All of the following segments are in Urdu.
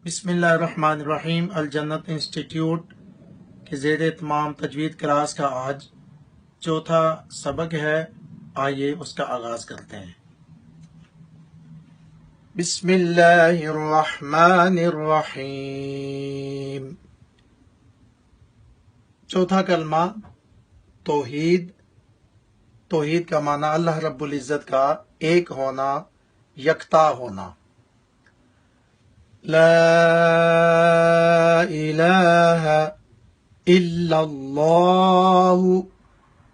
بسم اللہ الرحمن الرحیم۔ الجنت انسٹیٹیوٹ کے زیر اہتمام تجوید کلاس کا آج چوتھا سبق ہے۔ آئیے اس کا آغاز کرتے ہیں۔ بسم اللہ الرحمن الرحیم۔ چوتھا کلمہ توحید۔ توحید کا معنی اللہ رب العزت کا ایک ہونا، یکتا ہونا۔ لا الہ الا اللہ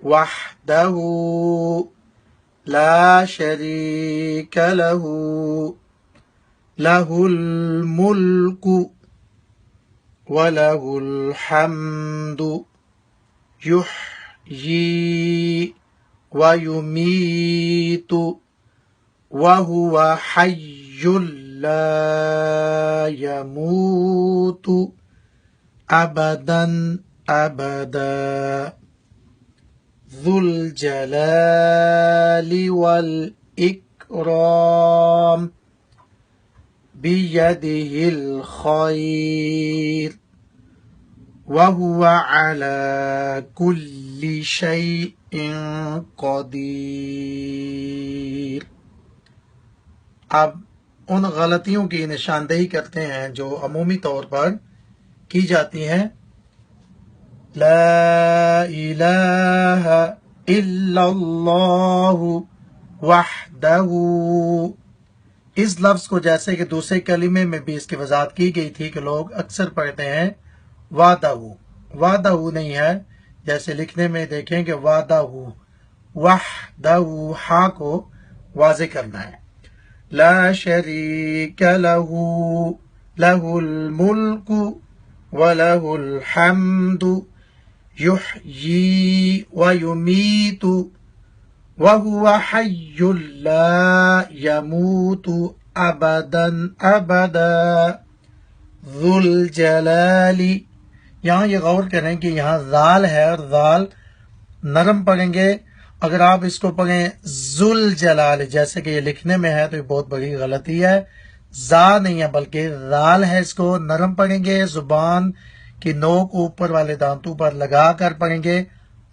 وحدہ لا شریک لہ لہ الملک ولہ الحمد یحیی ویمیت وہو حی لا يموت ابدا ابدا ذو الجلال والاکرام بیدہ الخیر وہو علی کل شیء قدیر۔ اب ان غلطیوں کی نشاندہی کرتے ہیں جو عمومی طور پر کی جاتی ہیں۔ لا الہ الا اللہ وحدہ، اس لفظ کو جیسے کہ دوسرے کلمے میں بھی اس کی وضاحت کی گئی تھی کہ لوگ اکثر پڑھتے ہیں وعدہ، وعدہ نہیں ہے، جیسے لکھنے میں دیکھیں کہ وعدہ وحدہ، ہا کو واضح کرنا ہے۔ لا شریک لہ لہ الملک ولہ الحمد یحیی ویمیت وہو حی لا یموت ابدا ابدا ذو الجلال۔ یہاں یہ غور کریں کہ یہاں ذال ہے اور ذال نرم پڑھیں گے۔ اگر آپ اس کو پڑھیں ذل جلال جیسے کہ یہ لکھنے میں ہے تو یہ بہت بڑی غلطی ہے۔ زا نہیں ہے بلکہ ذال ہے، اس کو نرم پڑھیں گے، زبان کی نوک اوپر والے دانتوں پر لگا کر پڑھیں گے۔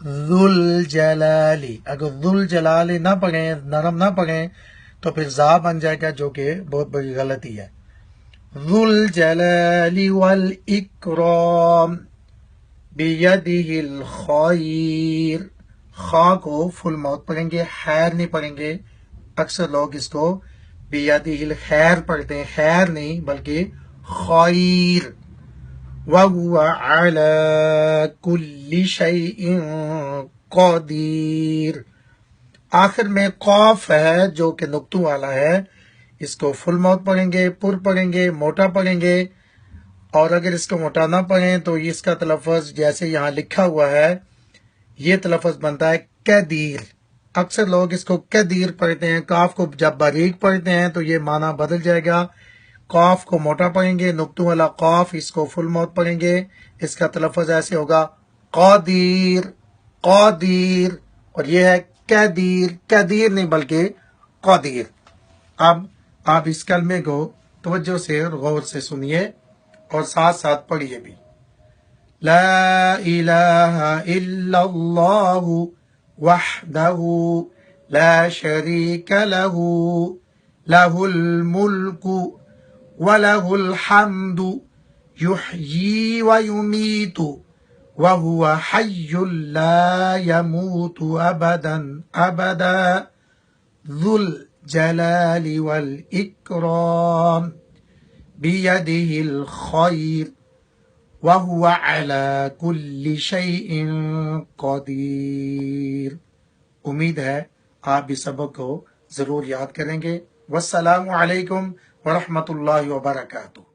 ذل جلالی، اگر ذل جلالی نہ پڑھیں، نرم نہ پڑھیں تو پھر زا بن جائے گا، جو کہ بہت بڑی غلطی ہے۔ ذل جلال والاکرام بیدہ الخیر، خا کو فل موت پڑھیں گے، خیر نہیں پڑھیں گے۔ اکثر لوگ اس کو بیدہ الخیر پڑھتے ہیں، خیر نہیں بلکہ خیر۔ وَهُوَ عَلَى كُلِّ شَيْءٍ قَدِيرٌ، آخر میں قاف ہے جو کہ نقطوں والا ہے، اس کو فل موت پڑھیں گے، پر پڑھیں گے، موٹا پڑھیں گے۔ اور اگر اس کو موٹا نہ پڑھیں تو اس کا تلفظ جیسے یہاں لکھا ہوا ہے یہ تلفظ بنتا ہے قدیر۔ اکثر لوگ اس کو قدیر پڑھتے ہیں، کاف کو جب باریک پڑھتے ہیں تو یہ معنی بدل جائے گا۔ قاف کو موٹا پڑھیں گے، نقطوں والا قاف، اس کو فل موت پڑھیں گے، اس کا تلفظ ایسے ہوگا قادیر قادیر، اور یہ ہے قدیر، قدیر نہیں بلکہ قادیر۔ اب آپ اس کلمے کو توجہ سے اور غور سے سنیے اور ساتھ ساتھ پڑھیے بھی۔ لا الہ الا اللہ وحدہ لا شریک لہ لہ الملک ولہ الحمد یحیی ویمیت وہو حی لا یموت ابدا ابدا ذو الجلال والاکرام بیدہ الخیر وَهُوَ عَلَى كُلِّ شَيْءٍ قَدِيرٌ۔ امید ہے آپ اس سبق کو ضرور یاد کریں گے۔ والسلام علیکم ورحمۃ اللہ وبرکاتہ۔